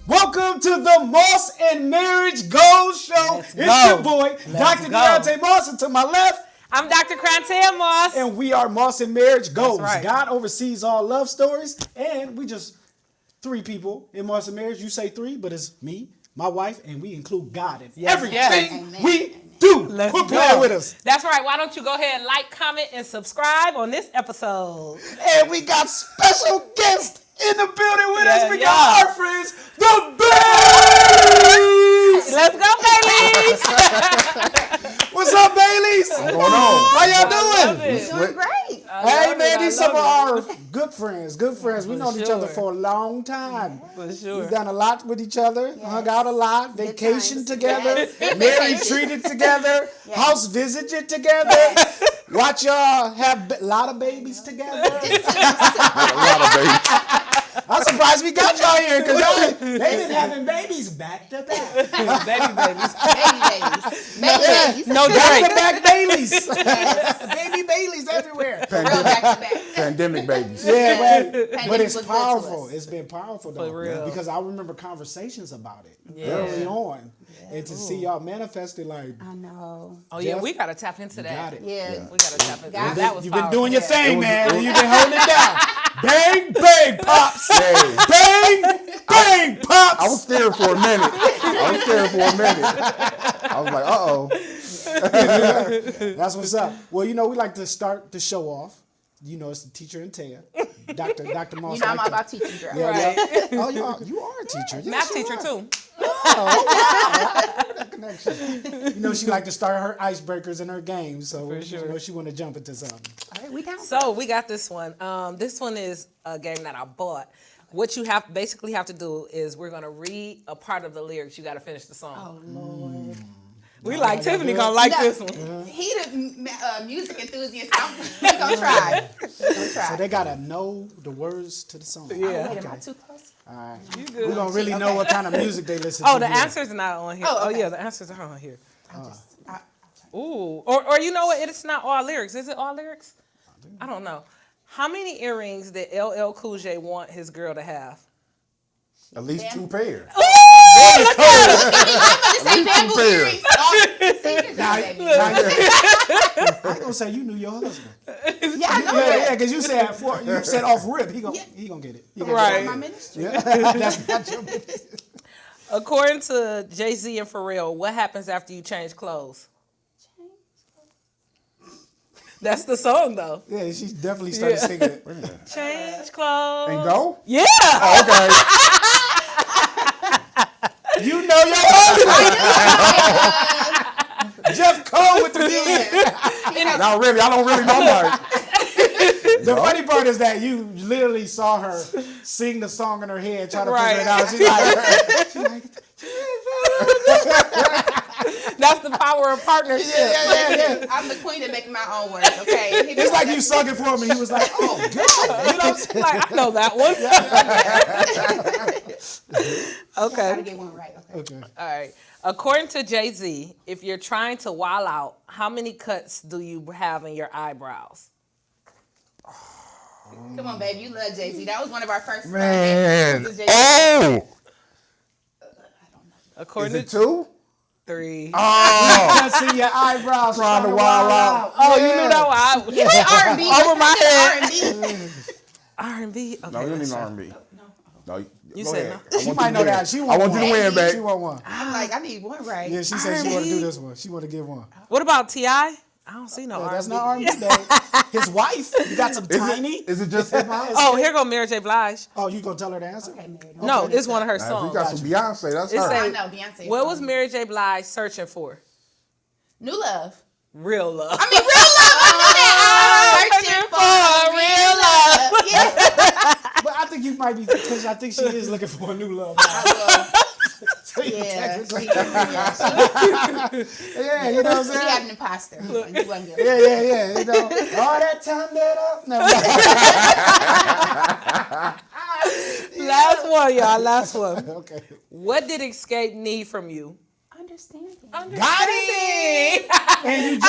Welcome to the Moss and Marriage Goals Show. It's your boy, Dr. Deontay Moss, and to my left, I'm Dr. Crantea Moss. and we are Moss and Marriage Goals. Right. God oversees all love stories, and we just three people in Moss and Marriage. You say three, but it's me, my wife, and we include God in everything we do. Let's Quit go. playing with us. That's right. Why don't you go ahead and like, comment, and subscribe on this episode? And we got special guests in the building with us. We Yeah. got our friends, the Baileys. Let's go, Baileys. What's up, Baileys? What's going on? How y'all doing? Doing great. Hey, man, these some of our good friends. Good friends. We've known each other for a long time. For sure. We've done a lot with each other, hung out a lot, vacation times. together, Yes. married, treated together, house visited together. Watch y'all have a lot of babies together. A lot of babies. I'm surprised we got y'all here because they've been having babies back to back. Baby babies. Baby babies. Baby babies. No Back Drake. to back Baileys. Baby Baileys everywhere. Real back to back. Pandemic babies. Yeah, but Pandemic it's was good to powerful. us. It's been powerful though, For real. because I remember conversations about it Yeah. early on, and to see y'all manifest it like I know. Oh, yeah, Jeff, we got to tap into that. got it. Yeah. We got to tap into Got that. That was You've been powerful. doing your Yeah. thing, man. You've been holding it down. Bang, bang, pops. Hey, Bang, bang, pops. I was scared for a minute. I was like, uh-oh. That's what's up. Well, you know, we like to start the show off. You know, it's the teacher and Taya. Dr. Moss. You know I'm like all to- about teaching girl. Yeah, Right. yeah. Oh, you are a teacher. Yes, Math you teacher, are. too. That connection. You know, she like to start her icebreakers in her games, so you know she want to jump into something. All right, we down. So we got this one. This one is a game that I bought. What you basically have to do is we're going to read a part of the lyrics. You got to finish the song. Oh, Lord. We like Tiffany going to like No, this one. He the music enthusiast. We gonna try. So they gotta know the words to the song. Yeah. Wait, am I too close? All right. You We're good. gonna really know what kind of music they listen to. Oh, the here. answers are not on here. Oh, Oh, okay. yeah, the answers are on here. I- Ooh. Or you know what? It's not all lyrics. Is it all lyrics? I don't know. How many earrings did LL Cool J want his girl to have? At least 2 pairs. I'm about to say bamboo pairs. earrings. Now, Yeah, I ain't gonna say you knew your husband. I know Yeah, that. because you said you said off rip. He gonna get it. He gonna Right. My ministry. Get it. That's not your business. According to Jay-Z and Pharrell, what happens after you change clothes? That's the song, though. Yeah, she definitely started singing it. Change clothes. And go? Yeah. Oh, okay. You know your husband. Jeff Cole with the music. Not really. I don't really know much. The funny part is that you literally saw her sing the song in her head, trying to Right. figure it out. That's the power of partnership. Yeah. I'm the queen of making my own words, okay? It's like you sung it for him, and he was like, "Oh God," you know. What I'm saying? Like, I know that one. Gotta Okay. get one right. Okay. Okay. All right. According to Jay-Z, if you're trying to wild out, how many cuts do you have in your eyebrows? Come on, baby. You love Jay-Z. That was one of our first. Man. This is Jay-Z. Oh. According Is it to 2? 3. Oh. Just see your eyebrows Trying to starting wild out. Oh, you knew that one. You like R&B. Over my head. R&B. R&B. Okay, No, you don't let's need try. R&B. No, You go said ahead. no. I She want might you to know win. that. She I want want you to one. win, babe. She want one. I'm like, I need one right. Yeah, she said she want to do R&B. this one. She want to give one. What about T.I.? I don't see no Yeah, R&B. that's not R&B, babe. His wife. You got some tiny. Is it just hip hop? Oh, here go Mary J. Blige. Oh, you gonna tell her the answer? Okay, Mary. No, it's one of her If you songs. got some Beyonce, that's It her. say- I know, Beyonce. What was Mary J. Blige searching for? New love. Real love. I mean, real love. I knew that. I'm searching for real love. Yeah. But I think you might be, because I think she is looking for a new love. Yeah. Yeah, you know what I'm She saying? had an imposter. You wasn't good. Yeah. You know, all that time that up. No. Last one, y'all. Last one. Okay. What did Escape need from you? Understanding. Got it. And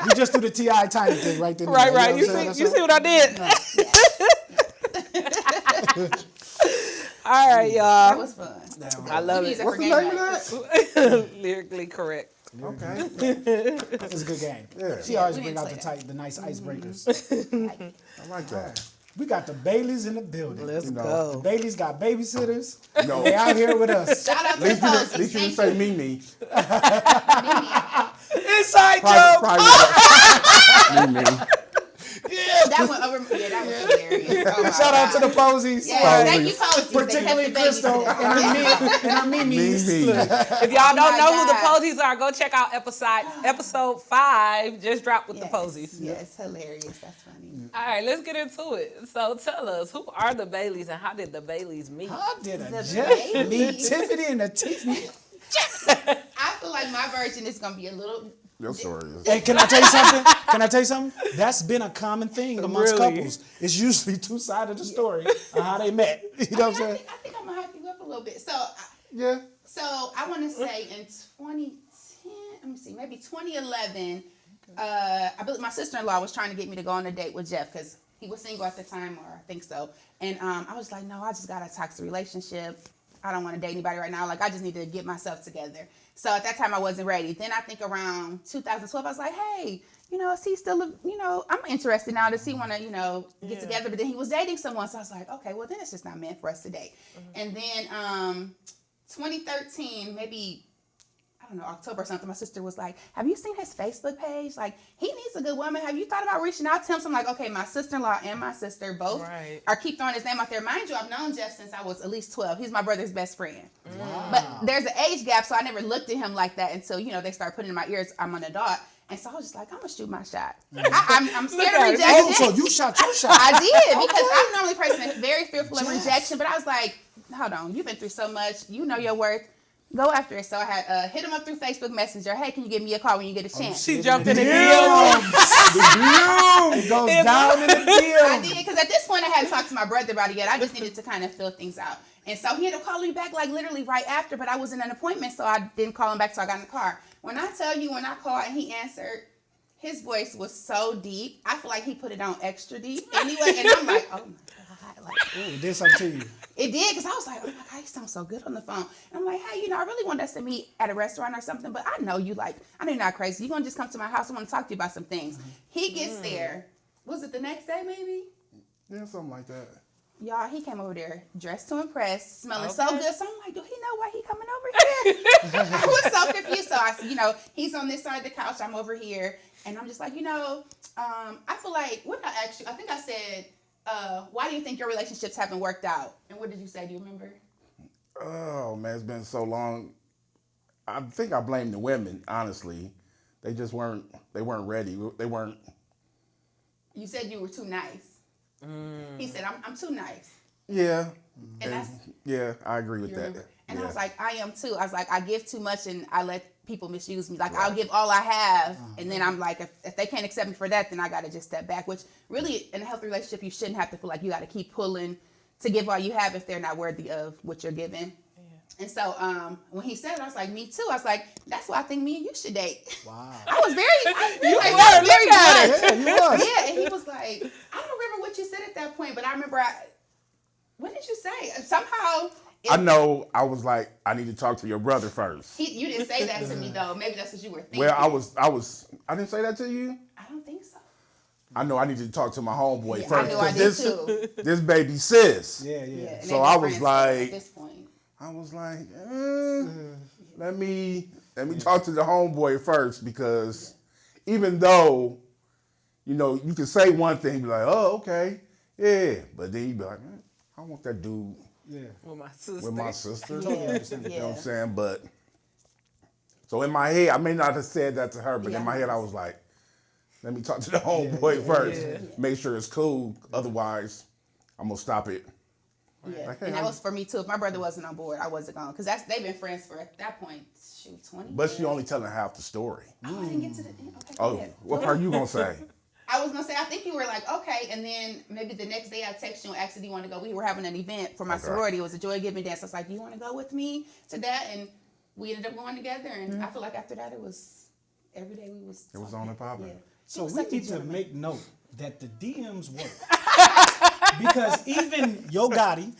you just do the T.I. Tiny thing right there. Right, right. know You what I'm see, saying? you see what I did? All right, That y'all. was fun. I love We use it. that for What's the game name of night. that? Lyrically correct. Okay. It's a good game. Yeah. She always we bring didn't out play the nice icebreakers. I like that. We got the Baileys in the building. Let's You know, go. Baileys got babysitters. No. They out here with us. Shout out to At the least you Posies. didn't Thank say you. Mimi. Inside Private Mimi. That went over. Yeah, that was hilarious. Oh my Shout out to the God. Posies. Yeah, thank you, Posies. Particularly Crystal and her Mimis. Mimi. If y'all don't my know who the God. Posies are, go check out episode 5. Just dropped with the Posies. Yes, hilarious. That's funny. All right, let's get into it. So tell us, who are the Baileys and how did the Baileys meet? How did a The Jeff Baileys. meet Tiffany and a Tiffany? I feel like my version is gonna be a little. Your story is. And can I tell you something? That's been a common thing amongst Really? couples. It's usually two sides of the story of how they met. You know what I'm saying? I think I'm gonna hype you up a little bit. Yeah. So I want to say in 2010, let me see, maybe 2011, I believe my sister-in-law was trying to get me to go on a date with Jeff because he was single at the time, or I think so. And I was like, no, I just got a toxic relationship. I don't want to date anybody right now. Like, I just need to get myself together. So at that time, I wasn't ready. Then I think around 2012, I was like, hey, is he still, I'm interested now. Does he want to, get together? But then he was dating someone. So I was like, okay, well, then it's just not meant for us to date. And then 2013, maybe, I don't know, October or something, my sister was like, have you seen his Facebook page? Like, he needs a good woman. Have you thought about reaching out to him? So I'm like, okay, my sister-in-law and my sister both are keep throwing his name out there. Mind you, I've known Jeff since I was at least 12. He's my brother's best friend. Wow. But there's an age gap, so I never looked at him like that until, they start putting in my ears, I'm an adult. And so I was just like, I'm going to shoot my shot. I'm scared of rejection. Oh, so you shot your shot. I did, because I'm normally a person that's very fearful of rejection. But I was like, hold on, you've been through so much. You know your worth. Go after it. So I had hit him up through Facebook Messenger. Hey, can you give me a call when you get a chance? She jumped in the DM. DM. It goes down in the I DM. did, because at this point I hadn't talked to my brother about it yet. I just needed to kind of fill things out. And so he ended up calling me back like literally right after, but I was in an appointment, so I didn't call him back till I got in the car. When I tell you, when I called and he answered, his voice was so deep. I feel like he put it on extra deep. Anyway, and I'm like, oh my God. Like, Ooh, it did something to you. it did, because I was like, oh my God, you sound so good on the phone. And I'm like, hey, I really want us to meet at a restaurant or something, but I know you I know you're not crazy. You're going to just come to my house. I want to talk to you about some things. He gets there. Was it the next day maybe? Yeah, something like that. Y'all, he came over there dressed to impress, smelling so good. So I'm like, do he know why he coming over here? I was so confused. So I said, he's on this side of the couch. I'm over here. And I'm just like, I feel like, what did I ask you? I think I said, why do you think your relationships haven't worked out? And what did you say? Do you remember? Oh, man, it's been so long. I think I blame the women, honestly. They just weren't ready. They weren't. You said you were too nice. He said, I'm too nice. Yeah. And yeah, I agree with you that. remember? And yeah. I was like, I am too. I was like, I give too much and I let people misuse me. Like, I'll give all I have. And then I'm like, if they can't accept me for that, then I got to just step back. Which really, in a healthy relationship, you shouldn't have to feel like you got to keep pulling to give all you have if they're not worthy of what you're giving. And so when he said it, I was like, me too. I was like, that's why I think me and you should date. Wow. I was very, You like, were, I was very look at blunt. Yeah, you was. Yeah, and he was like, I don't remember what you said at that point, but I remember, what did you say? Somehow. I know I was like, I need to talk to your brother first. You didn't say that to me, though. Maybe that's what you were thinking. Well, I didn't say that to you? I don't think so. I know I need to talk to my homeboy Yeah, first. I knew I 'cause did too. This baby sis. Yeah. Yeah, and So they I were was friends like- at this point. I was like, let me talk to the homeboy first, because even though, you can say one thing, be like, oh, okay, yeah, but then you be like, I want that dude Yeah. With my sister. with my sister. Totally Yeah, understand. You know what I'm yeah. saying? But so in my head, I may not have said that to her, but Yeah. in my head, I was like, let me talk to the homeboy first, make sure it's cool. Otherwise, I'm gonna stop it Yeah, Like, hey, and that was for me too. If my brother wasn't on board, I wasn't going because they've been friends for at that point, 20. But she only telling half the story. Oh, I didn't get to the end. Okay, go Oh, ahead. what part you gonna say? I was gonna say, I think you were like, okay, and then maybe the next day I text you and asked, do you want to go? We were having an event for my sorority. It was a joy giving dance. I was like, do you want to go with me to that? And we ended up going together. And I feel like after that, it was every day we was. It was on and popping. Yeah. So He was we such a need to gentleman. make note that the DMs work. Because even Yo Gotti,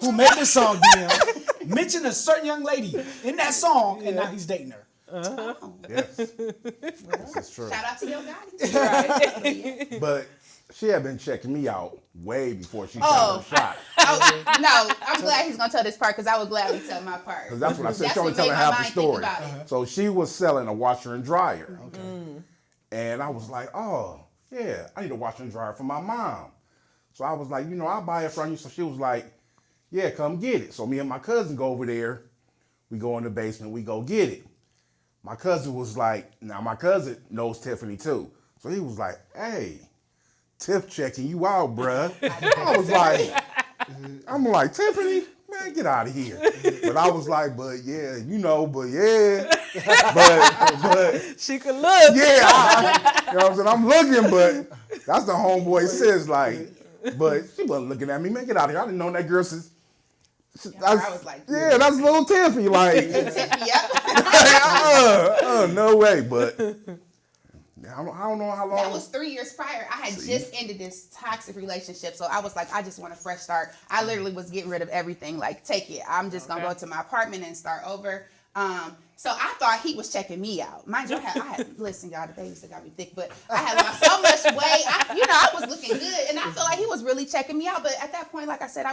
who made this song DM, mentioned a certain young lady in that song, and now he's dating her. Oh. Yes, this is true. Shout out to your guy. Right. But she had been checking me out way before she Oh. shot her shot. Oh, no, I'm glad he's gonna tell this part because I would gladly tell my part. Because that's what I said. That's She only what made telling my half the mind think story. about it. So she was selling a washer and dryer. Okay. And I was like, oh, yeah, I need a washer and dryer for my mom. So I was like, I'll buy it from you. So she was like, yeah, come get it. So me and my cousin go over there. We go in the basement. We go get it. My cousin was like, now my cousin knows Tiffany too. So he was like, hey, Tiff checking you out, bruh. I was like, I'm like, Tiffany, man, get out of here. But I was like, but yeah, but yeah. But She could look. yeah, you know what I'm saying? I'm looking, but that's the homeboy says, like, but she wasn't looking at me. Man, get out of here. I didn't know that girl since. I was like, Yeah, that's little Tiffany. Like, Tiffany, yep. no way. But I don't know how long. That was 3 years prior. I had just ended this toxic relationship. So I was like, I just want a fresh start. I literally was getting rid of everything. Like, take it. I'm just going to go to my apartment and start over. So I thought he was checking me out. Mind you, I had listen, y'all, the babies that got me thick, but I had lost so much weight. I was looking good. And I felt like he was really checking me out. But at that point, like I said,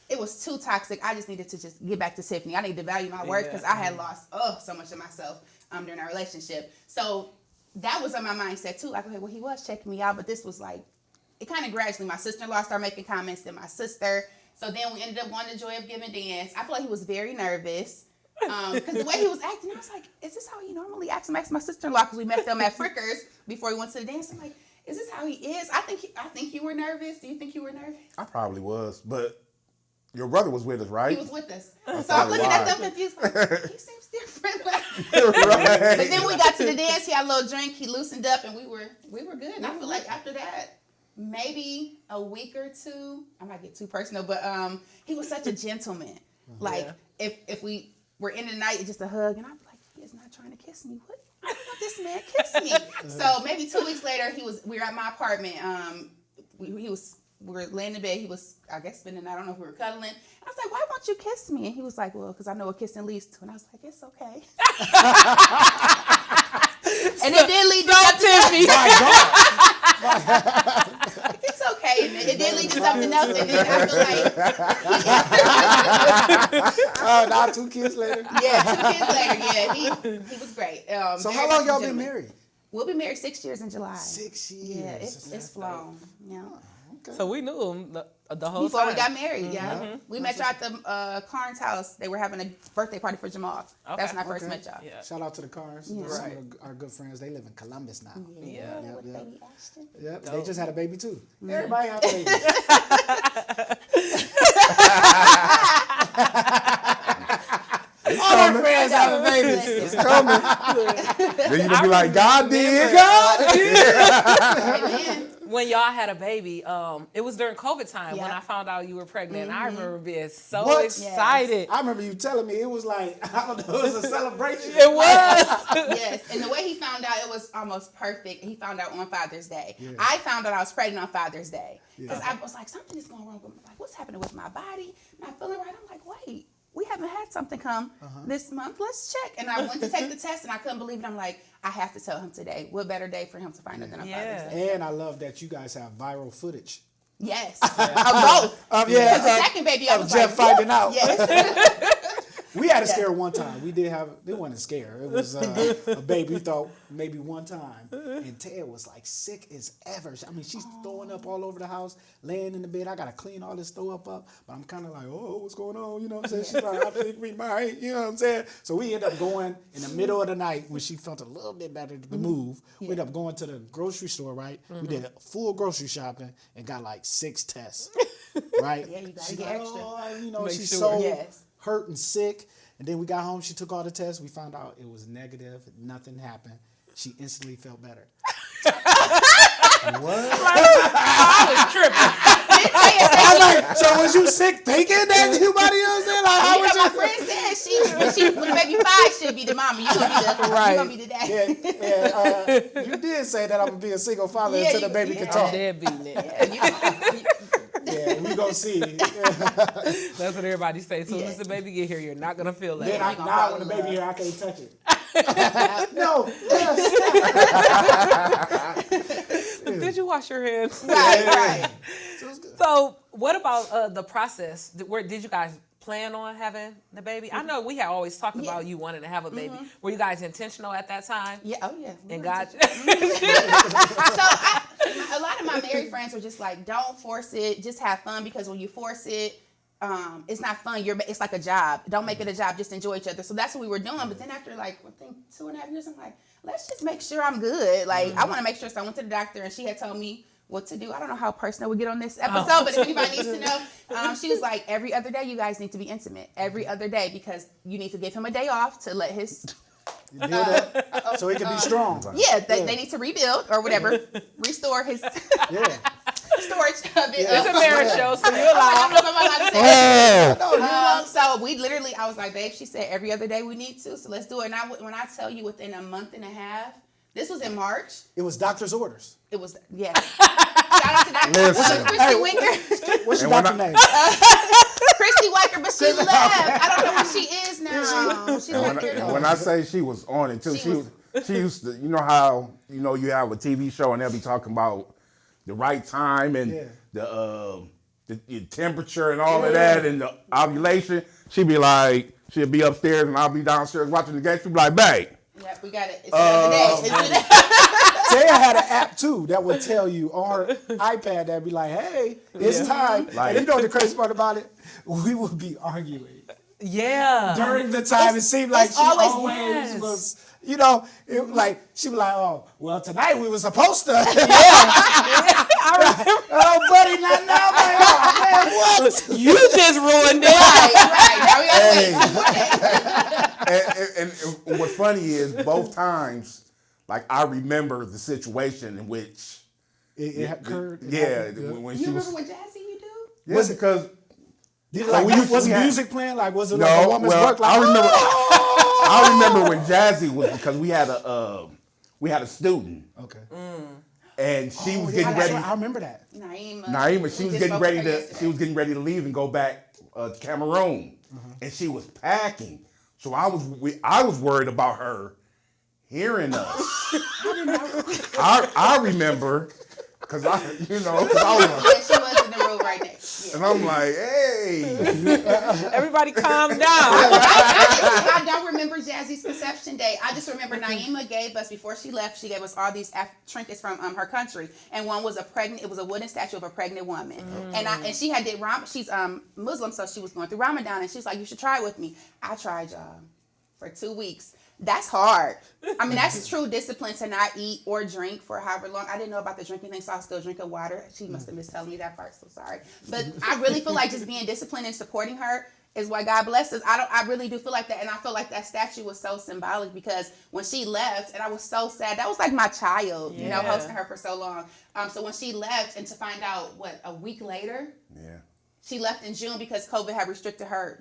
it was too toxic. I just needed to just get back to Tiffany. I need to value my worth because I had lost so much of myself during our relationship. So that was on my mindset too. Like, okay, well, he was checking me out, but this was like, it kind of gradually, my sister-in-law started making comments, then my sister. So then we ended up going to Joy of Giving Dance. I feel like he was very nervous because the way he was acting, I was like, is this how he normally acts? I'm asking my sister-in-law because we met them at Frickers before we went to the dance. I'm like, is this how he is? I think you were nervous. Do you think you were nervous? I probably was, but your brother was with us, right? He was with us. So I'm looking at them confused. Like, he seems different. Right. But then we got to the dance. He had a little drink. He loosened up, and we were good. And I feel like after that, maybe a week or two, I might get too personal, but he was such a gentleman. Like if we were in the night, just a hug, and I'd be like, he is not trying to kiss me. What? I don't want this man kiss me. So maybe 2 weeks later, we were at my apartment. We were laying in bed. He was, I guess, spending the night. I don't know if we were cuddling. I was like, why won't you kiss me? And he was like, well, because I know what kissing leads to. And I was like, it's okay. And it did lead to something else. My God. It's okay. And it did lead to something else. And then I feel like, Now 2 kids later. 2 kids later, he was great. So very how much long a y'all been gentleman. married? We'll be married 6 years in July. 6 years. Yeah, it's flown. Yeah. So we knew him the whole Before time. we got married, yeah. We met y'all at the Carnes house. They were having a birthday party for Jamal. That's when I first met y'all. Yeah. Shout out to the Cars. Yeah. Some Right. of our good friends. They live in Columbus now. Yeah. Yep, With yep. baby Ashton. Yep. They just had a baby too. Everybody have babies. All our friends have babies. It's coming. Then you gonna be like, God did. Amen. When y'all had a baby, it was during COVID time when Yeah. I found out you were pregnant. I remember being so What? excited. I remember you telling me it was like, I don't know, it was a celebration. It was. Yes, and the way he found out, it was almost perfect. He found out on Father's Day. Yeah. I found out I was pregnant on Father's Day because Yeah. I was like, something is going wrong with me. Like, what's happening with my body? Not feeling right. I'm like, wait, we haven't had something come this month. Let's check. And I went to take the test, and I couldn't believe it. I'm like, I have to tell him today. What better day for him to find out than on Father's Day? And I love that you guys have viral footage. Yes, of both. Because the second baby, I of was Jeff like, finding out. yes. We had a scare one time. It wasn't a scare. It was a baby. We thought maybe one time. And Ted was like sick as ever. I mean, she's throwing up all over the house, laying in the bed. I got to clean all this throw up. But I'm kind of like, oh, what's going on? You know what I'm saying? She's like, I think we might. You know what I'm saying? So we ended up going in the middle of the night when she felt a little bit better to move. We ended up going to the grocery store, right? We did a full grocery shopping and got like 6 tests. right? Yeah, you gotta She's get like, extra. oh, you know, Make she's sure. so Yes. hurt and sick. And then we got home. She took all the tests. We found out it was negative. Nothing happened. She instantly felt better. What? I was tripping. I'm like, so was you sick thinking that anybody else did? Like, how was My friend said when the baby 5 should be the mama. You gonna be the daddy. Yeah, you did say that I'm gonna be a single father until the baby can talk. Deadbeating it. Yeah, we gonna see. That's what everybody say. As soon as the baby get here, you're not gonna feel that. Then now when the baby here, I can't touch it. No. Yes. Did you wash your hands? Right. So, what about the process? Where did you guys plan on having the baby? I know we had always talked about you wanting to have a baby. Were you guys intentional at that time? Yeah. Oh yeah. And God, A lot of my married friends were just like, don't force it, just have fun, because when you force it, it's not fun. It's like a job. Don't make it a job. Just enjoy each other. So that's what we were doing. But then after I think 2.5 years, I'm like, let's just make sure I'm good. Like I want to make sure. So I went to the doctor, and she had told me what to do. I don't know how personal we get on this episode, but if anybody needs to know, she was like, every other day you guys need to be intimate. Every other day, because you need to give him a day off to let his Build up so he can be strong. yeah, they need to rebuild or whatever, restore his Yeah. storage of it. it's a marriage show, so you're I allowed. don't know if I'm allowed to say it. So we literally, I was like, babe, she said every other day we need to, so let's do it. And when I tell you within a month and a half, this was in March. It was doctor's orders. It was, yes. Shout out to Dr. Christy Winker. What's your And when doctor name? Christy Winker, but she left. I don't know where she is now. She's like, And when I say she was on it too, she used to, you know how, you have a TV show and they'll be talking about the right time and the temperature and all of that and the ovulation. She'd be upstairs and I'll be downstairs watching the game. She'd be like, babe. Yep, we got it. It's another day. Taya had an app too that would tell you on her iPad that'd be like, hey, it's time. And you know the crazy part about it? We would be arguing. Yeah. During the time, it seemed like she always yes. was, she'd be like, oh, well, tonight we were supposed to. Oh, buddy, not now, man. Oh, man, what? You just ruined it. Right. Now we gotta wait. And what's funny is both times, like I remember the situation in which It occurred. Yeah, when You she remember was. what Jazzy you do? Yeah, because Was music playing? Like, was it like a woman's work? Like, I remember when Jazzy was, because we had a student. Okay. And she was getting ready. I remember that. Naima, she was getting ready to leave and go back to Cameroon, and she was packing. So I was worried about her hearing us. I remember because I was. Yeah, she was in the room right next. Yeah. And I'm like, hey. Everybody calm down. I don't remember Jazzy's conception day. I just remember Naima gave us, before she left, she gave us all these trinkets from her country. And one was it was a wooden statue of a pregnant woman. And she had did she's Muslim, so she was going through Ramadan, and she was like, you should try it with me. I tried, y'all, for 2 weeks. That's hard. I mean, that's true discipline to not eat or drink for however long. I didn't know about the drinking thing, so I was still drinking water. She must have been telling me that part, so sorry. But I really feel like just being disciplined and supporting her is why God blessed us. I really do feel like that, and I feel like that statue was so symbolic because when she left, and I was so sad. That was like my child, hosting her for so long. So when she left, and to find out, a week later? Yeah. She left in June because COVID had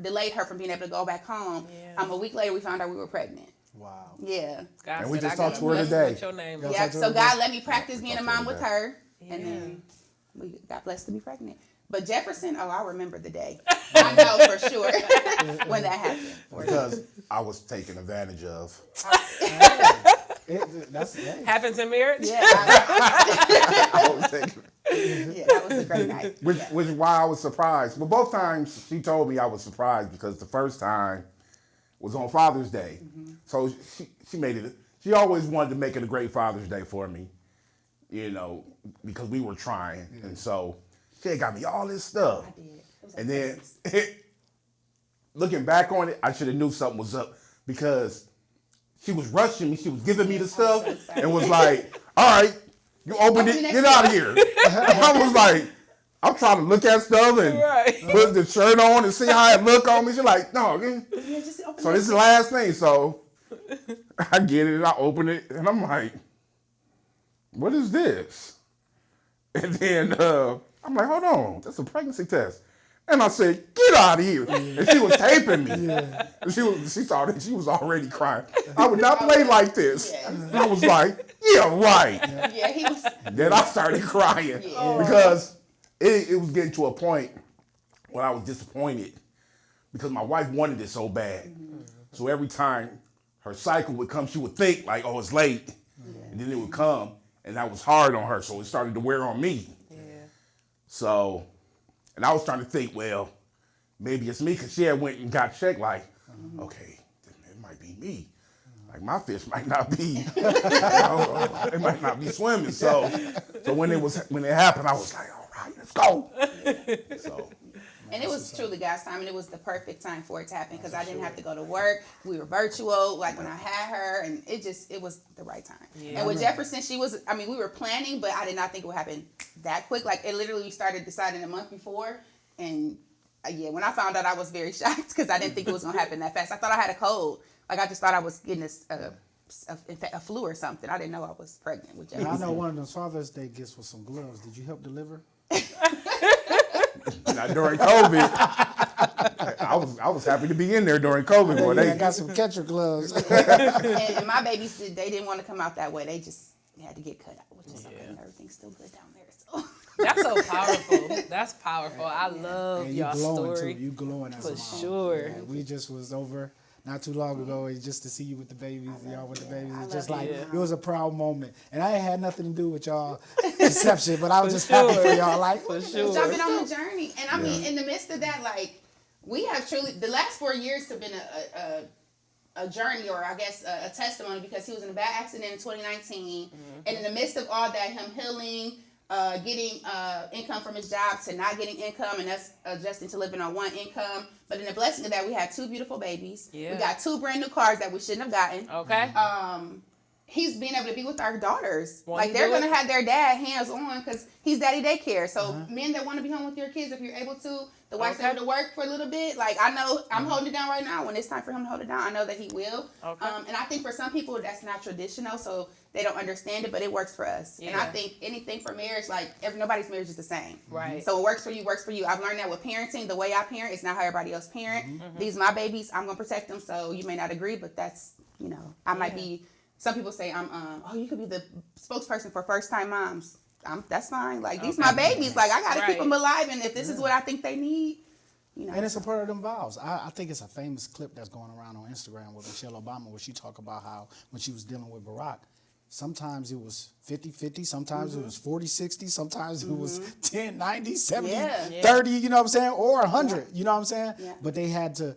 delayed her from being able to go back home. A week later, we found out we were pregnant. Wow. Yeah. God And we said, just I talked got to her blessed today. with your name. Yeah. So God let me practice being a mom with her, Yeah. and then we got blessed to be pregnant. But Jefferson, I remember the day. I know for sure when that happened. Because I was taken advantage of. Happens in marriage? Yeah. I was taken. Yeah, that was a great night. Which is why I was surprised. But both times she told me I was surprised because the first time was on Father's Day. So she made it. She always wanted to make it a great Father's Day for me, because we were trying. And so she had got me all this stuff. I did. And then looking back on it, I should have knew something was up because she was rushing me. She was giving me the stuff and was like, all right, you open it, get out of here. I was like, I'm trying to look at stuff and put the shirt on and see how it look on me. She's like, no. Yeah, just open So it. this is the last thing. So I get it and I open it and I'm like, what is this? And then I'm like, hold on, that's a pregnancy test. And I said, get out of here. And she was taping me. And she thought that she was already crying. I would not play like this. Yes. And I was like, yeah, right. Yeah, he was. Then I started crying because it was getting to a point when I was disappointed because my wife wanted it so bad. So every time her cycle would come, she would think like, oh, it's late. And then it would come, and that was hard on her. So it started to wear on me. Yeah. So, and I was trying to think, well, maybe it's me because she had went and got checked like, okay, it might be me. Like my fish might not be, it might not be swimming. So when it happened, I was like, all right, let's go. So. And it was truly God's time, and it was the perfect time for it to happen because I didn't have to go to work. We were virtual, like when I had her, and it was the right time. Yeah. And with Jefferson, we were planning, but I did not think it would happen that quick. Like it literally started deciding a month before, and when I found out, I was very shocked because I didn't think it was gonna happen that fast. I thought I had a cold. Like I just thought I was getting a flu or something. I didn't know I was pregnant with Jefferson. And I know one of those Father's Day gifts was some gloves. Did you help deliver? Not during COVID. I was happy to be in there during COVID. Boy, I got some catcher gloves. and my babies, they didn't want to come out that way. They just had to get cut out, which is okay. And everything's still good down there. So. That's so powerful. That's powerful. I love y'all story. Too. You glowing as for a mom. sure. Yeah, we just was over not too long ago, and just to see you with the babies, y'all with the babies, it's just like it was a proud moment. And I ain't had nothing to do with y'all conception, but I was just happy for y'all, like for sure. Y'all been on the journey, and I mean, in the midst of that, like we have truly the last 4 years have been a journey, or I guess a testimony, because he was in a bad accident in 2019, and in the midst of all that, him healing. Getting income from his job to not getting income, and us adjusting to living on one income. But in the blessing of that, we had 2 beautiful babies. Yeah. We got 2 brand new cars that we shouldn't have gotten. Okay. He's being able to be with our daughters. Like they're gonna have their dad hands on because he's daddy daycare. So men that want to be home with your kids, if you're able to, the wife's able to work for a little bit. Like I know I'm holding it down right now. When it's time for him to hold it down, I know that he will. Okay. And I think for some people that's not traditional, so they don't understand it, but it works for us. Yeah. And I think anything for marriage, like nobody's marriage is the same. Right. So it works for you, works for you. I've learned that with parenting, the way I parent is not how everybody else parent. Mm-hmm. These are my babies. I'm gonna protect them. So you may not agree, but that's I might be. Some people say I'm you could be the spokesperson for first time moms. That's fine. Like these my babies. Like I gotta keep them alive, and if this is what I think they need, And it's a part of them vows. I think it's a famous clip that's going around on Instagram with Michelle Obama, where she talked about how when she was dealing with Barack, sometimes it was 50-50, sometimes it was 40-60, sometimes it was 10-90, 70-30, you know what I'm saying, or 100, you know what I'm saying. Yeah. But they had to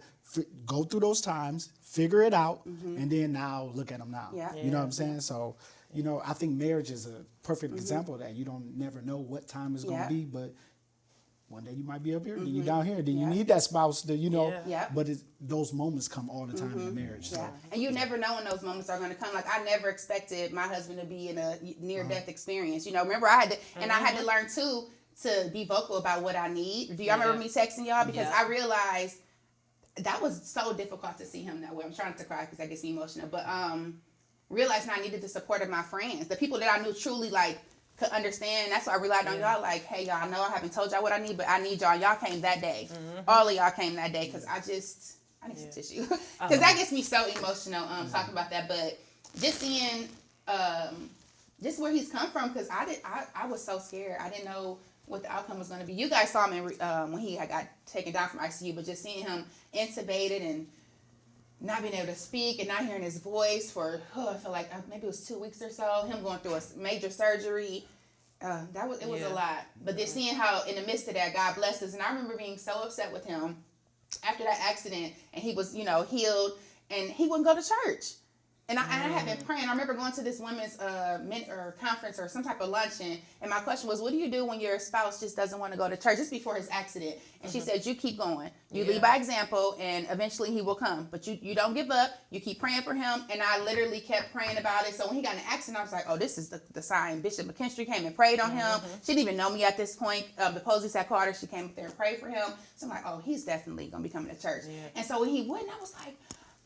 go through those times, figure it out, and then now look at them now. Yeah. You know what I'm saying? So, I think marriage is a perfect example of that. You don't never know what time it's going to be, but one day you might be up here, then you down here, then you need that spouse to, but those moments come all the time in marriage. So. And you never know when those moments are going to come. Like I never expected my husband to be in a near-death experience. Remember I had to, and I had to learn too, to be vocal about what I need. Do y'all remember me texting y'all? Because I realized that was so difficult to see him that way. I'm trying not to cry because that gets me emotional. But realizing I needed the support of my friends, the people that I knew truly could understand. That's why I relied on y'all. Like, hey, y'all, I know I haven't told y'all what I need, but I need y'all. Y'all came that day. All of y'all came that day because I need some tissue. Because that gets me so emotional talking about that. But just seeing just where he's come from, because I was so scared. I didn't know what the outcome was going to be. You guys saw him when he had got taken down from ICU, but just seeing him intubated and not being able to speak and not hearing his voice for, I feel like maybe it was 2 weeks or so, him going through a major surgery, it was a lot. But then seeing how in the midst of that, God blessed us. And I remember being so upset with him after that accident, and he was, healed, and he wouldn't go to church. And I had been praying. I remember going to this women's conference or some type of luncheon, and my question was, what do you do when your spouse just doesn't want to go to church? Just before his accident. And she said, you keep going. You lead by example, and eventually he will come. But you don't give up. You keep praying for him. And I literally kept praying about it. So when he got in an accident, I was like, oh, this is the sign. Bishop McKinstry came and prayed on him. She didn't even know me at this point. The Posies had called her. She came up there and prayed for him. So I'm like, oh, he's definitely going to be coming to church. Yeah. And so when he wouldn't, I was like,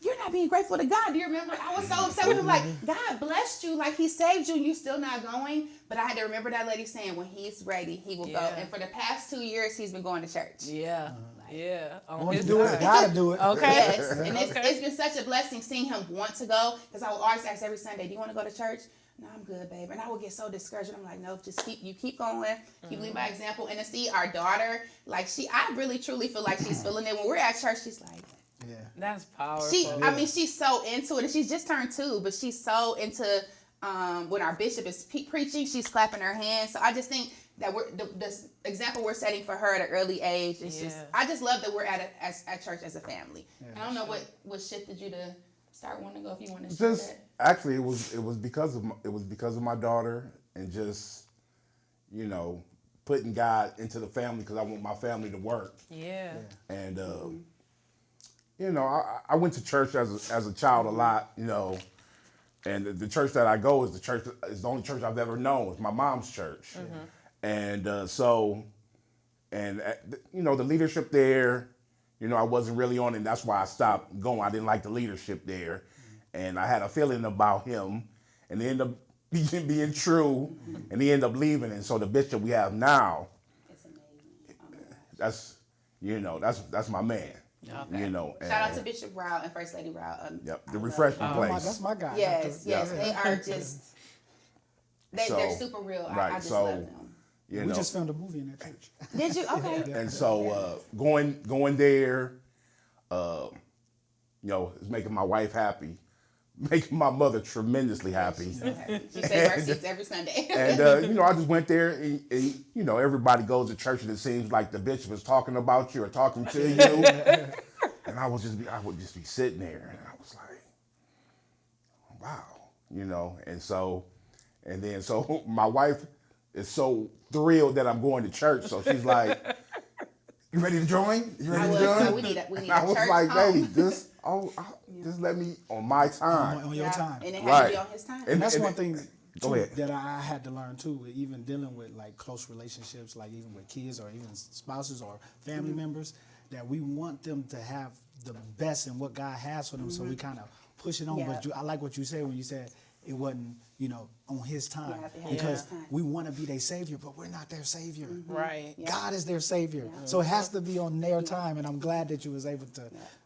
you're not being grateful to God. Do you remember? I was so upset with him. Like, God blessed you. Like, he saved you and you still not going. But I had to remember that lady saying, when he's ready, he will go. And for the past 2 years, he's been going to church. Yeah. Yeah. Want to do it, gotta do it. Okay. Yes. And it's been such a blessing seeing him want to go. Because I would always ask every Sunday, do you want to go to church? No, I'm good, babe. And I would get so discouraged. I'm like, no, just keep going. Keep leading by example. And to see our daughter, like I really truly feel like she's feeling it. When we're at church, she's like, yeah, that's powerful. I mean, she's so into it, and she's just turned 2, but she's so into when our bishop is preaching, she's clapping her hands. So I just think that we're the example we're setting for her at an early age. It's just, I just love that we're at church as a family. Yeah, I don't know what shifted you to start wanting to go. If you want to share that. Actually, it was because of my daughter, and just, you know, putting God into the family, because I want my family to work. Yeah. And you know, I went to church as a child a lot, you know, and the church that I go is the only church I've ever known. It's my mom's church. And you know, the leadership there, you know, I wasn't really on it, and that's why I stopped going. I didn't like the leadership there, and I had a feeling about him, and it ended up being true, and he ended up leaving. And so the bishop we have now, It's amazing. that's, you know, that's my man. Okay. You know, shout out to Bishop Rao and First Lady Rao. Yep, the refreshment place. That's my guy. Yes, they are just they're super real. Right, I just so, love them. You We know, just filmed a movie in that church. Did you? Okay. and so going there, you know, is making my wife happy, making my mother tremendously happy. She's so happy. She say mercies every Sunday. And you know, I just went there, and you know, everybody goes to church, and it seems like the bishop is talking about you or talking to you. And I would just be sitting there, and I was like, wow, you know. And so my wife is so thrilled that I'm going to church, so she's like, "You ready to join? You ready to join?" We need a I was church like, home. "Baby, just let me on my time." On your time. And it had to be Right. on his time. And that's one thing Go too, ahead. that I had to learn too, even dealing with like close relationships, like even with kids or even spouses or family members, that we want them to have the best in what God has for them. So we kind of push it on. Yeah. But I like what you said when you said it wasn't, you know, on his time, have to have because his time. we want to be their savior, but we're not their savior. Right. Yeah. God is their savior. So it has to be on their time, and I'm glad that you was able to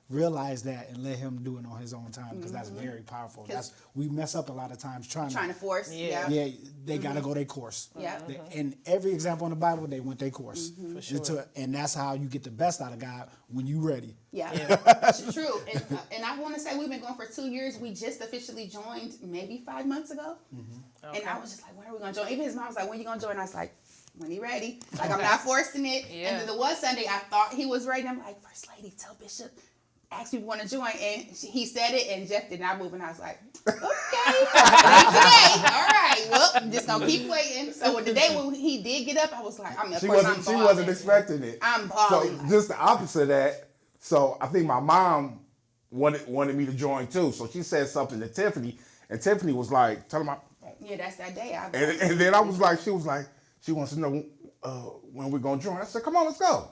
realize that and let him do it on his own time, because that's very powerful. We mess up a lot of times trying to force. Yeah. yeah, they gotta go their course. Yeah. And every example in the Bible, they went their course. For sure. And that's how you get the best out of God, when you ready. Yeah, it's true. And I want to say we've been going for 2 years. We just officially joined maybe 5 months ago. Okay. And I was just like, when are we going to join? Even his mom was like, when are you going to join? I was like, when he ready. Like, I'm not forcing it. Yeah. And then the one Sunday I thought he was ready. And I'm like, First Lady, tell Bishop, ask people want to join. And he said it, and Jeff did not move. And I was like, okay. Ain't today. All right. Well, I'm just going to keep waiting. So the day when he did get up, I was like, I'm She wasn't expecting it. I'm So balling. just the opposite of that. So I think my mom wanted me to join too. So she said something to Tiffany, and Tiffany was like, "Tell him." Yeah, that's that day. And then I was like, she wants to know when we're gonna join. I said, "Come on, let's go."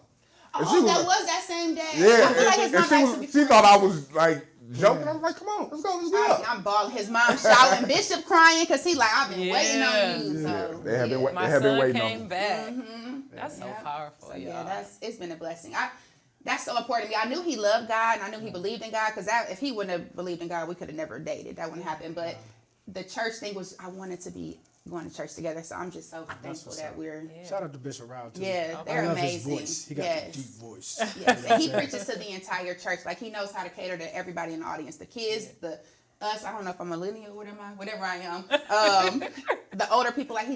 And Oh, that was that same day. Yeah, I feel like his mom asked me she thought I was like joking. I was like, "Come on, let's go, let's go." I'm balling. His mom shouting, Bishop crying because he like, I've been waiting on you. So They have been My they have been son waiting came on me. back. That's so Yeah. powerful, So, y'all. yeah, it's been a blessing. That's so important to me. I knew he loved God, and I knew he believed in God, because if he wouldn't have believed in God, we could have never dated. That wouldn't happen. But the church thing was, I wanted to be going to church together. So I'm just so thankful that we're. Shout out to Bishop Rao too. Yeah, I they're love amazing. his voice. He got Yes. a deep voice. Yes, and he preaches to the entire church. Like, he knows how to cater to everybody in the audience. The kids, us. I don't know if I'm a millennial, whatever I am. The older people, like,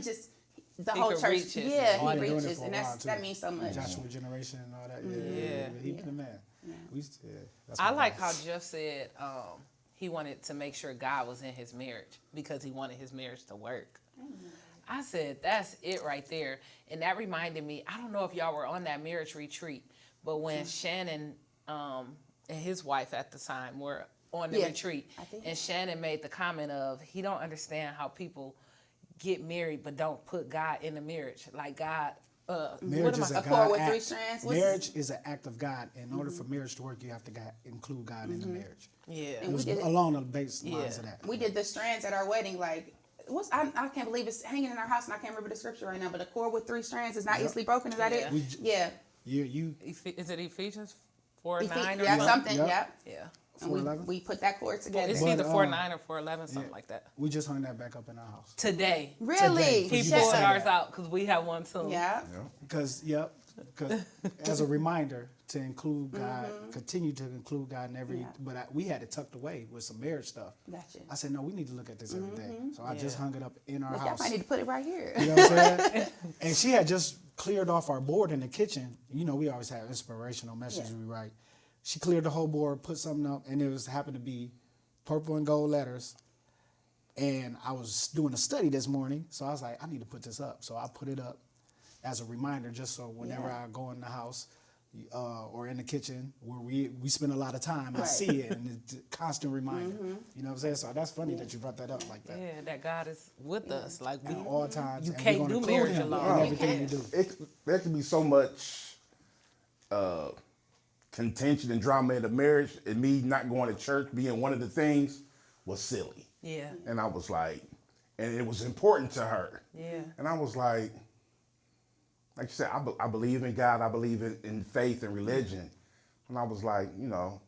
the whole can church. reach it. Yeah, Oh, he I've been doing it reaches, for a and while, too. that means so much. Joshua generation and all that. Yeah. He been the man. That's I my like guy. how Jeff said he wanted to make sure God was in his marriage because he wanted his marriage to work. I said, that's it right there. And that reminded me, I don't know if y'all were on that marriage retreat, but when Shannon and his wife at the time were on the retreat, and Shannon made the comment of, he don't understand how people get married but don't put God in the marriage. Like God, marriage is a cord with 3 strands. Marriage is an act of God. In order for marriage to work, you have to include God in the marriage. Yeah. It was along the baselines of that. We did the strands at our wedding, like, I can't believe it's hanging in our house, and I can't remember the scripture right now. But a cord with 3 strands is not easily broken. Is that it? You. Is it Ephesians 4:9 or yeah, something? something. Yep. Yeah. And we put that cord together. It's either 4:9 or 4:11, something like that. We just hung that back up in our house Today. Really? He pulled ours out because we have one too. Yeah. Because as a reminder to include God, continue to include God in every. But we had it tucked away with some marriage stuff. Gotcha. I said, no, we need to look at this every day. So I just hung it up in our Y'all house. might need to put it right here. You know what I'm saying? And she had just cleared off our board in the kitchen. You know, we always have inspirational messages we write. She cleared the whole board, put something up, and it happened to be purple and gold letters. And I was doing a study this morning, so I was like, I need to put this up. So I put it up as a reminder, just so whenever I go in the house or in the kitchen where we spend a lot of time, I see it, and it's a constant reminder. You know what I'm saying? So that's funny that you brought that up like that. Yeah, that God is with us. Like we At all times. You and can't we're gonna do include marriage him alone. in everything you do. There can be so much contention and drama in the marriage, and me not going to church being one of the things was silly. Yeah. And I was like, and it was important to her. Yeah. And I was like you said, I believe in God. I believe in faith and religion. And I was like, you know,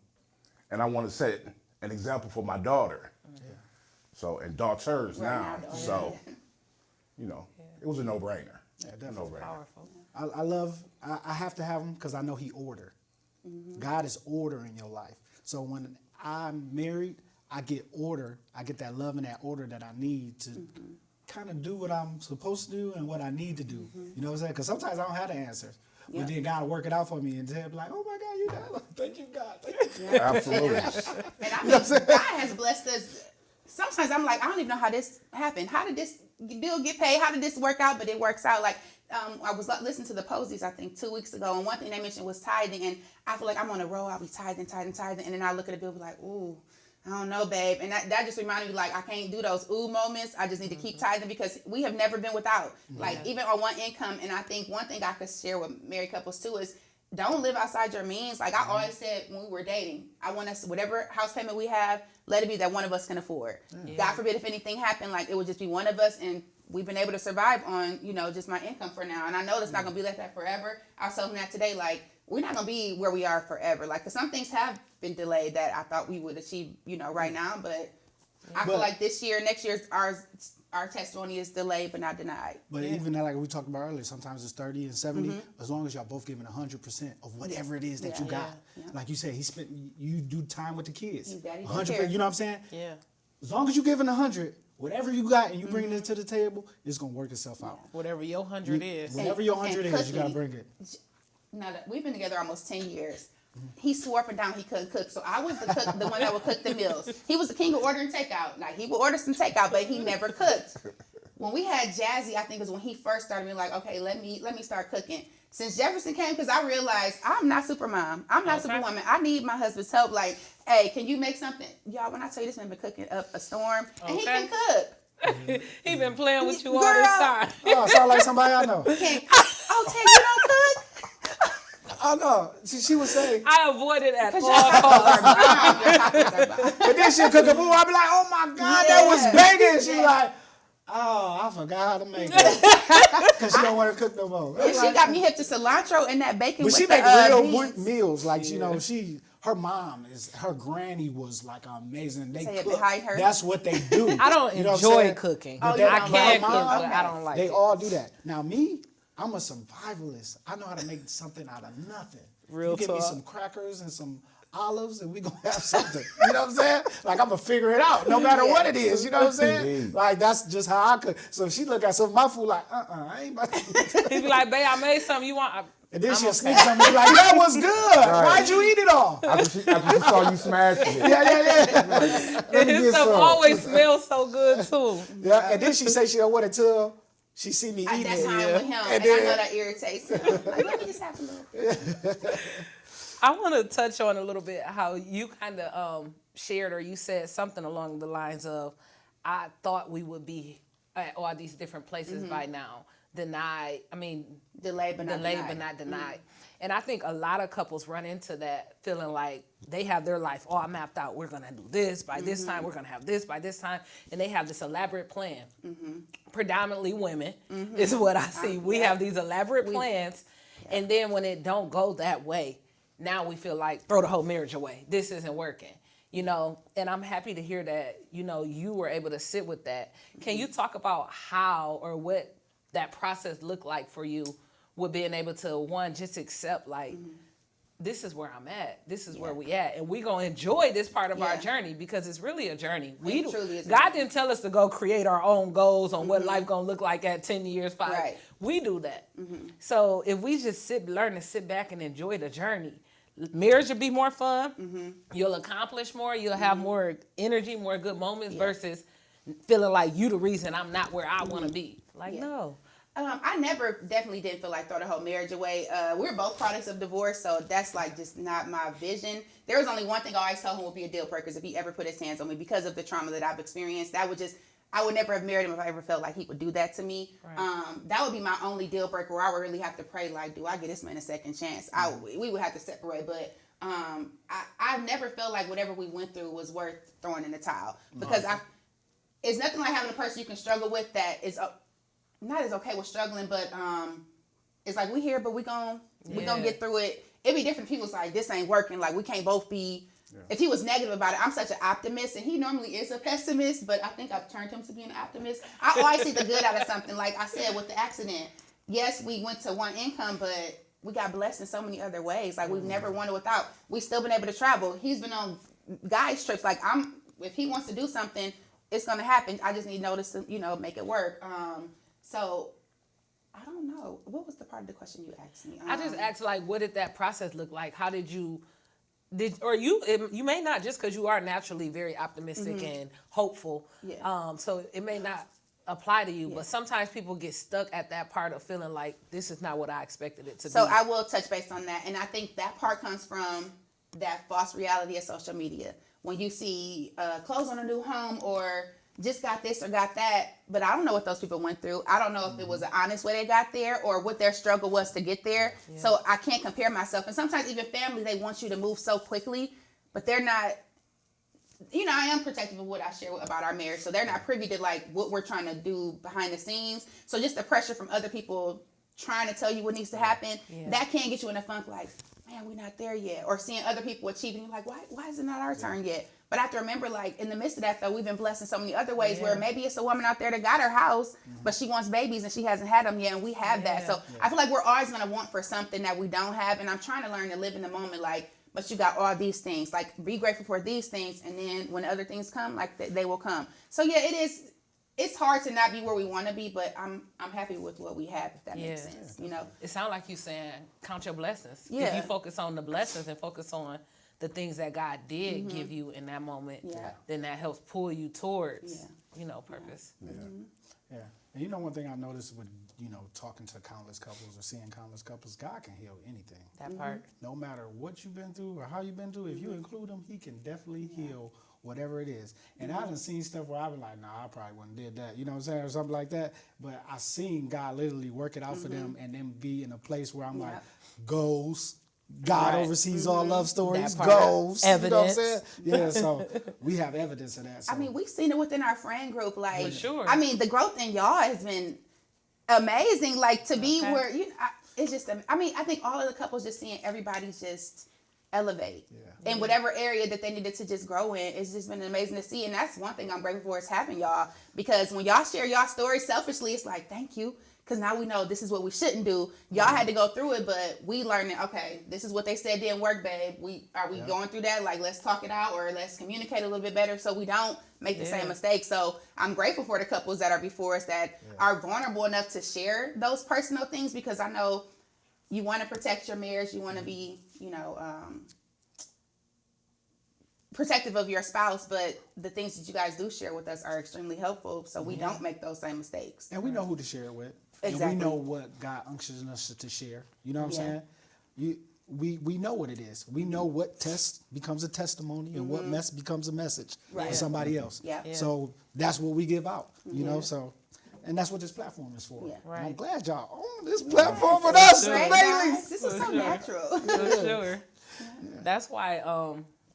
and I want to set an example for my daughter. So, and daughters now. So, you know, it was a no-brainer. Yeah, definitely. No-brainer. Powerful. I have to have him because I know he order. God is order in your life. So when I'm married, I get order. I get that love and that order that I need to kind of do what I'm supposed to do and what I need to do. You know what I'm saying? Because sometimes I don't have the answers. But then God will work it out for me and then be like, oh my God, you got thank you, God. Thank you. Absolutely. And I think God has blessed us. Sometimes I'm like, I don't even know how this happened. How did this bill get paid? How did this work out? But it works out. Like, I was listening to the Posies, I think, 2 weeks ago, and one thing they mentioned was tithing. And I feel like I'm on a roll. I'll be tithing. And then I look at the bill and be like, ooh, I don't know, babe. And that just reminded me, like, I can't do those ooh moments. I just need to keep tithing because we have never been without. Like, even on one income. And I think one thing I could share with married couples, too, is don't live outside your means. Like I always said when we were dating, I want us, whatever house payment we have, let it be that one of us can afford. Yeah. God forbid if anything happened, like it would just be one of us, and we've been able to survive on, just my income for now. And I know that's not going to be like that forever. I was telling that today, like, we're not going to be where we are forever. Like, because some things have been delayed that I thought we would achieve, right now. But I feel like this year, next year's our testimony is delayed but not denied. But even that, like we talked about earlier, sometimes it's 30 and 70, as long as y'all both giving 100% of whatever it is that you got. Yeah. Like you said, you do time with the kids. 100%, you know what I'm saying? Yeah. As long as you giving 100, whatever you got and you bringing it to the table, it's gonna work itself out. Whatever your 100 is. Whatever your 100 is, you gotta bring it. Now that we've been together almost 10 years. He swore up and down he couldn't cook. So I was the cook, the one that would cook the meals. He was the king of ordering takeout. Like he would order some takeout, but he never cooked. When we had Jazzy, I think it was when he first started being like, okay, let me start cooking. Since Jefferson came, because I realized I'm not Supermom. I'm not Superwoman. I need my husband's help. Like, hey, can you make something? Y'all, when I tell you this man been cooking up a storm, and he can cook. He been playing with you all this time. Oh, sound like somebody I know. Ted, you don't cook? Oh no, she was saying. I avoided at all costs. But then she'll cook a boo. I'll be like, oh my God, that was banging. She like, oh, I forgot how to make it. Because she don't want to cook no more. And she got me hip to cilantro and that bacon. But with she the, make real beans. meals. Like, her mom her granny was like amazing. They cook. Her. That's what they do. I don't enjoy cooking. Oh, I can't cook, but I don't like it. They all do that. Now me, I'm a survivalist. I know how to make something out of nothing. Real you give me talk. some crackers and some olives and we gonna have something. You know what I'm saying? Like I'm gonna figure it out no matter what it is. You know what I'm saying? Like that's just how I cook. So if she look at some of my food like, I ain't about to. He be like, babe, I made something you want. And then I'm she'll okay. sneak something and be like, that was good. Why'd you eat it all? After she saw you smashing it. Yeah. And his stuff always smells so good too. Yeah, and then she say she don't want it till she see me eating That's it. how I'm with him, and I know that irritates him. Like, let me just have a little. I want to touch on a little bit how you kind of shared, or you said something along the lines of, I thought we would be at all these different places by now. Delayed but not denied. And I think a lot of couples run into that feeling like they have their life all mapped out. We're going to do this by this time. We're going to have this by this time. And they have this elaborate plan. Predominantly women is what I see. We have these elaborate plans. And then when it don't go that way, now we feel like throw the whole marriage away. This isn't working. You know, and I'm happy to hear that, you know, you were able to sit with that. Can you talk about how or what that process looked like for you with being able to, one, just accept like, this is where I'm at. This is where we at. And we're going to enjoy this part of our journey because it's really a journey. God didn't tell us to go create our own goals on what life going to look like at 10 years, 5. Right. We do that. So if we just learn to sit back and enjoy the journey, marriage will be more fun. You'll accomplish more. You'll have more energy, more good moments versus feeling like you the reason I'm not where I want to be. Like, no. I definitely didn't feel like throw the whole marriage away. We're both products of divorce, so that's like just not my vision. There was only one thing I always told him would be a deal breaker if he ever put his hands on me because of the trauma that I've experienced. I would never have married him if I ever felt like he would do that to me. Right. That would be my only deal breaker where I would really have to pray, like, do I get this man a second chance? We would have to separate, but I never felt like whatever we went through was worth throwing in the towel because it's nothing like having a person you can struggle with that is not as okay with struggling, but it's like we here, but we gonna get through it. It'd be different. People's like, this ain't working. Like we can't both be. Yeah. If he was negative about it, I'm such an optimist, and he normally is a pessimist, but I think I've turned him to be an optimist. I always see the good out of something. Like I said with the accident, yes, we went to one income, but we got blessed in so many other ways. Like we've never wanted without. We've still been able to travel. He's been on guys trips. Like if he wants to do something, it's gonna happen. I just need notice to make it work. So I don't know. What was the part of the question you asked me? I just asked, like, what did that process look like? How did you, you may not, just because you are naturally very optimistic and hopeful. Yeah. So it may not apply to you, but sometimes people get stuck at that part of feeling like this is not what I expected it to be. So I will touch base on that. And I think that part comes from that false reality of social media. When you see clothes on a new home or just got this or got that, but I don't know what those people went through. I don't know if it was an honest way they got there or what their struggle was to get there. Yeah. So I can't compare myself. And sometimes even family, they want you to move so quickly, but they're not, I am protective of what I share about our marriage. So they're not privy to like what we're trying to do behind the scenes. So just the pressure from other people trying to tell you what needs to happen, that can get you in a funk like, man, we're not there yet. Or seeing other people achieving, you're like, why is it not our turn yet? But I have to remember, like, in the midst of that, though, we've been blessed in so many other ways where maybe it's a woman out there that got her house, but she wants babies and she hasn't had them yet, and we have that. So I feel like we're always going to want for something that we don't have, and I'm trying to learn to live in the moment, like, but you got all these things. Like, be grateful for these things, and then when other things come, like, they will come. So, yeah, it's hard to not be where we want to be, but I'm happy with what we have, if that makes sense, It sounds like you saying, count your blessings. Yeah. If you focus on the blessings and focus on the things that God did give you in that moment, then that helps pull you towards, purpose. Yeah. Yeah. And one thing I've noticed with, talking to countless couples or seeing countless couples, God can heal anything. That part. No matter what you've been through or how you've been through, if you include him, he can definitely heal whatever it is. And I done seen stuff where I've been like, nah, I probably wouldn't did that. You know what I'm saying? Or something like that. But I seen God literally work it out for them and then be in a place where I'm like, goals. God oversees all love stories, goals. Evidence. You know what I'm saying? Yeah, so we have evidence of that. So. I mean, we've seen it within our friend group. Like, for sure. I mean, the growth in y'all has been amazing. Like, to be where, it's just, I think all of the couples just seeing everybody just elevate in whatever area that they needed to just grow in. It's just been amazing to see. And that's one thing I'm grateful for is having y'all. Because when y'all share y'all stories selfishly, it's like, thank you. Because now we know this is what we shouldn't do. Y'all had to go through it, but we learned that, okay, this is what they said didn't work, babe. Are we going through that? Like, let's talk it out or let's communicate a little bit better so we don't make the same mistake. So I'm grateful for the couples that are before us that are vulnerable enough to share those personal things, because I know you want to protect your marriage. You want to be, protective of your spouse, but the things that you guys do share with us are extremely helpful, so we don't make those same mistakes. And we know who to share it with. Exactly. And we know what God unctions us to share. You know what I'm saying? We know what it is. We know what test becomes a testimony and what mess becomes a message for somebody else. Yeah. So that's what we give out, you know? So, and that's what this platform is for. Yeah. And I'm glad y'all own this platform with us, Right, Bailey. guys? This is so natural. For sure. That's why,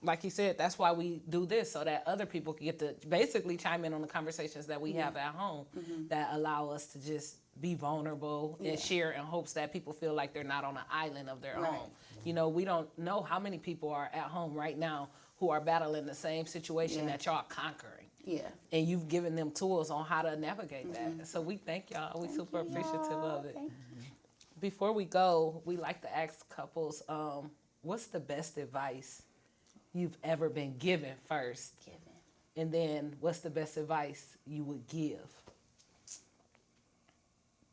like you said, that's why we do this, so that other people can get to basically chime in on the conversations that we have at home that allow us to just be vulnerable and share in hopes that people feel like they're not on an island of their own. You know, we don't know how many people are at home right now who are battling the same situation that y'all conquering. Yeah. And you've given them tools on how to navigate that. So we thank y'all. We super appreciative of it. Before we go, we like to ask couples, what's the best advice you've ever been given first? And then what's the best advice you would give?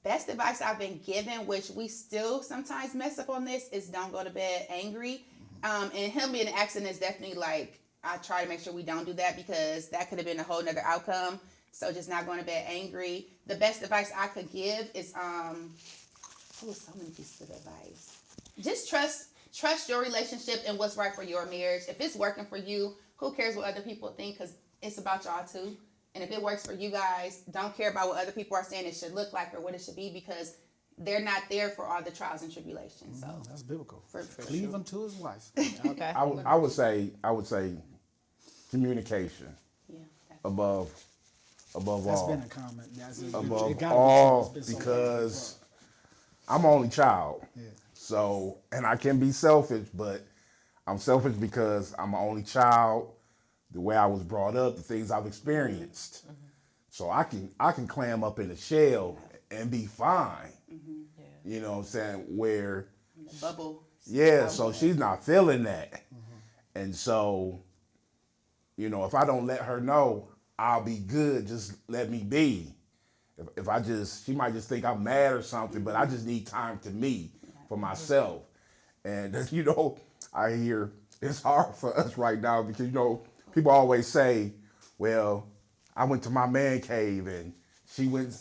Best advice I've been given, which we still sometimes mess up on this, is don't go to bed angry. And him being an accident is definitely like, I try to make sure we don't do that, because that could have been a whole nother outcome. So just not going to bed angry. The best advice I could give is, so many pieces of advice. Just trust your relationship and what's right for your marriage. If it's working for you, who cares what other people think? Because it's about y'all too. And if it works for you guys, don't care about what other people are saying it should look like or what it should be, because they're not there for all the trials and tribulations. So That's biblical. For Leave him to his wife. Okay. I would say communication above That's all. been a comment. Above all, because I'm only child. Yeah. So, and I can be selfish, but I'm selfish because I'm an only child, the way I was brought up, the things I've experienced. So I can clam up in a shell and be fine. You know what I'm saying? Where bubble. yeah, so she's not feeling that. And so, you know, if I don't let her know, I'll be good, just let me be. If I just, she might just think I'm mad or something, but I just need time to me for myself. And, you know, I hear it's hard for us right now because, you know, people always say, well, I went to my man cave and she went,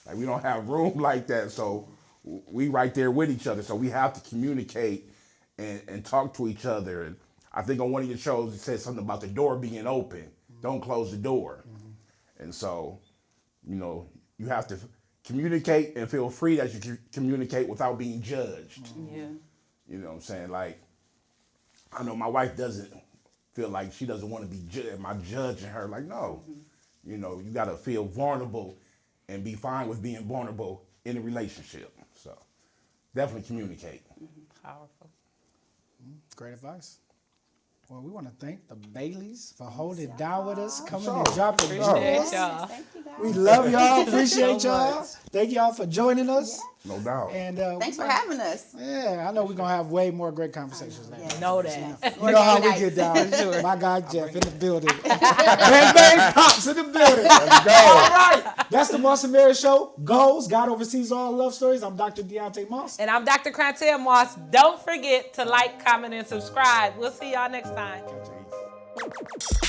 like, we don't have room like that. So we right there with each other. So we have to communicate and talk to each other. And I think on one of your shows, it said something about the door being open. Don't close the door. And so, you know, you have to communicate and feel free that you can communicate without being judged. Yeah. You know what I'm saying? Like, I know my wife doesn't feel like she doesn't want to be judged. Am I judging her? Like, no. You know, you got to feel vulnerable and be fine with being vulnerable in a relationship. So, definitely communicate. Powerful. Great advice. Well, we want to thank the Baileys for holding it down with us, coming Sure. and dropping Appreciate bombs. y'all. Thank you, guys. We love y'all. Appreciate So y'all. much. Thank y'all for joining us. No doubt. And Thanks for having us. yeah, I know we're gonna have way more great conversations later. Know that. You know how we get down. My guy Jeff in the building. Bang bang pops in the building. Let's go. All right, that's the Moss and Mary Show. Goals. God oversees all love stories. I'm Dr. Deontay Moss. And I'm Dr. Crantel Moss. Don't forget to like, comment, and subscribe. We'll see y'all next time. Catch you.